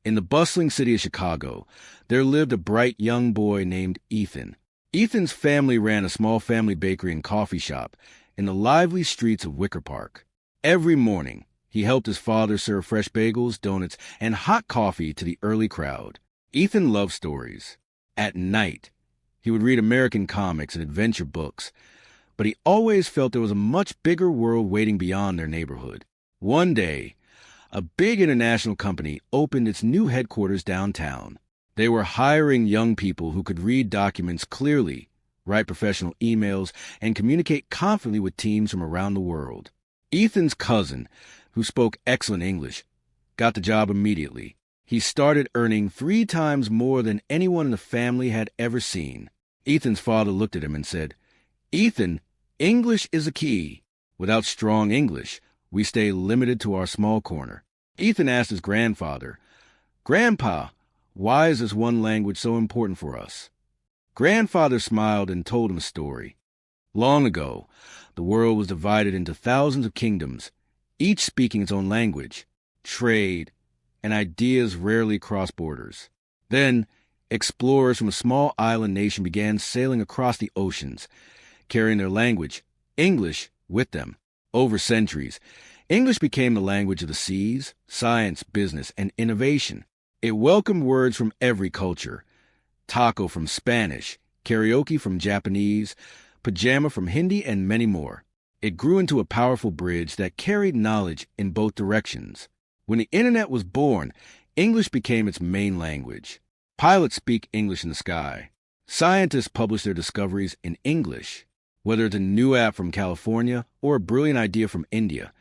In the bustling city of Chicago, there lived a bright young boy named Ethan. Ethan's family ran a small family bakery and coffee shop in the lively streets of Wicker Park. Every morning, he helped his father serve fresh bagels, donuts, and hot coffee to the early crowd. Ethan loved stories. At night, he would read American comics and adventure books, but he always felt there was a much bigger world waiting beyond their neighborhood. One day, a big international company opened its new headquarters downtown. They were hiring young people who could read documents clearly, write professional emails, and communicate confidently with teams from around the world. Ethan's cousin, who spoke excellent English, got the job immediately. He started earning 3 times more than anyone in the family had ever seen. Ethan's father looked at him and said, "Ethan, English is a key. Without strong English, we stay limited to our small corner." Ethan asked his grandfather, "Grandpa, why is this one language so important for us?" Grandfather smiled and told him a story. Long ago, the world was divided into thousands of kingdoms, each speaking its own language. Trade and ideas rarely crossed borders. Then, explorers from a small island nation began sailing across the oceans, carrying their language, English, with them. Over centuries, English became the language of the seas, science, business, and innovation. It welcomed words from every culture: taco from Spanish, karaoke from Japanese, pajama from Hindi, and many more. It grew into a powerful bridge that carried knowledge in both directions. When the internet was born, English became its main language. Pilots speak English in the sky. Scientists publish their discoveries in English. Whether it's a new app from California or a brilliant idea from India,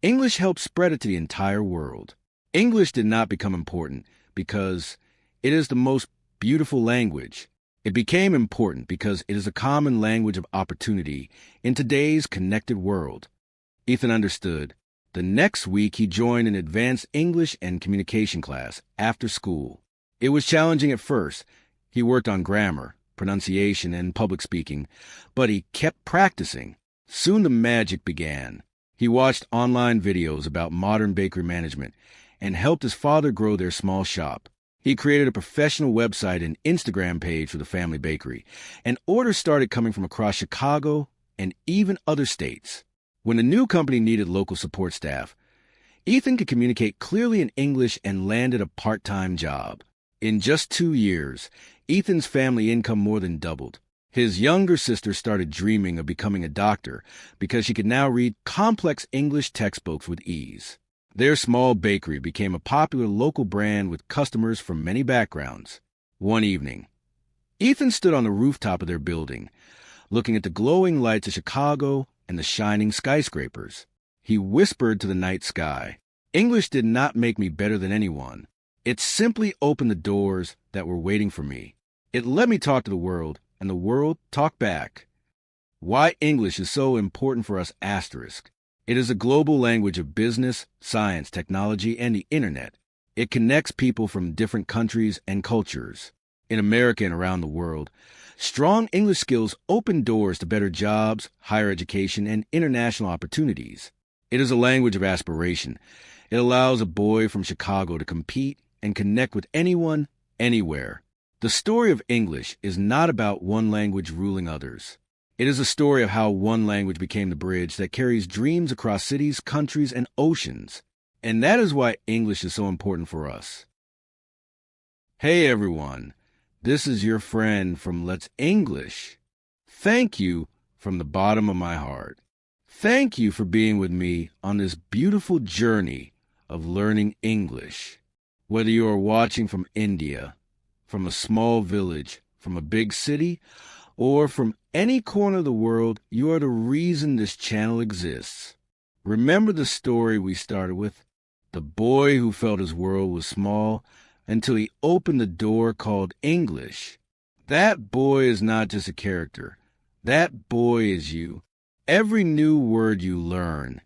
English helped spread it to the entire world. English did not become important because it is the most beautiful language. It became important because it is a common language of opportunity in today's connected world. Ethan understood. The next week, he joined an advanced English and communication class after school. It was challenging at first. He worked on grammar, pronunciation, and public speaking, but he kept practicing. Soon the magic began. He watched online videos about modern bakery management and helped his father grow their small shop. He created a professional website and Instagram page for the family bakery, and orders started coming from across Chicago and even other states. When the new company needed local support staff, Ethan could communicate clearly in English and landed a part-time job. In just 2 years, Ethan's family income more than doubled. His younger sister started dreaming of becoming a doctor because she could now read complex English textbooks with ease. Their small bakery became a popular local brand with customers from many backgrounds. One evening, Ethan stood on the rooftop of their building, looking at the glowing lights of Chicago and the shining skyscrapers. He whispered to the night sky, "English did not make me better than anyone. It simply opened the doors that were waiting for me. It let me talk to the world, and the world talked back." Why English is so important for us asterisk. It is a global language of business, science, technology, and the internet. It connects people from different countries and cultures. In America and around the world, strong English skills open doors to better jobs, higher education, and international opportunities. It is a language of aspiration. It allows a boy from Chicago to compete and connect with anyone, anywhere. The story of English is not about one language ruling others. It is a story of how one language became the bridge that carries dreams across cities, countries, and oceans. And that is why English is so important for us. Hey everyone, this is your friend from Let's English. Thank you from the bottom of my heart. Thank you for being with me on this beautiful journey of learning English. Whether you are watching from India, from a small village, from a big city, or from any corner of the world, you are the reason this channel exists. Remember the story we started with? The boy who felt his world was small until he opened the door called English. That boy is not just a character. That boy is you. Every new word you learn,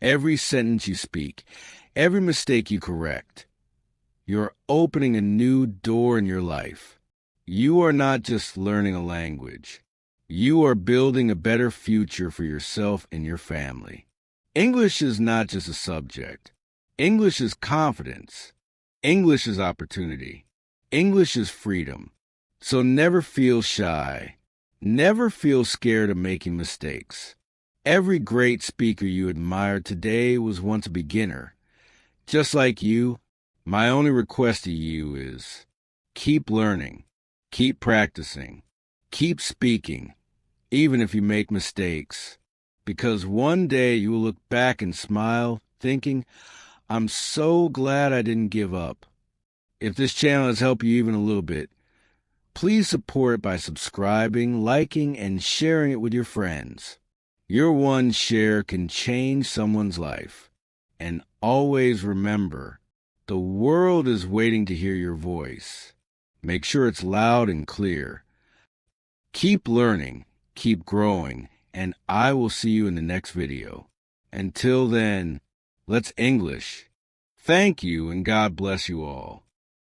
every sentence you speak, every mistake you correct, you're opening a new door in your life. You are not just learning a language. You are building a better future for yourself and your family. English is not just a subject. English is confidence. English is opportunity. English is freedom. So never feel shy. Never feel scared of making mistakes. Every great speaker you admire today was once a beginner. Just like you, my only request to you is keep learning, keep practicing, keep speaking, even if you make mistakes. Because one day you will look back and smile, thinking, I'm so glad I didn't give up. If this channel has helped you even a little bit, please support it by subscribing, liking, and sharing it with your friends. Your one share can change someone's life. And always remember, the world is waiting to hear your voice. Make sure it's loud and clear. Keep learning, keep growing, and I will see you in the next video. Until then, let's English. Thank you, and God bless you all.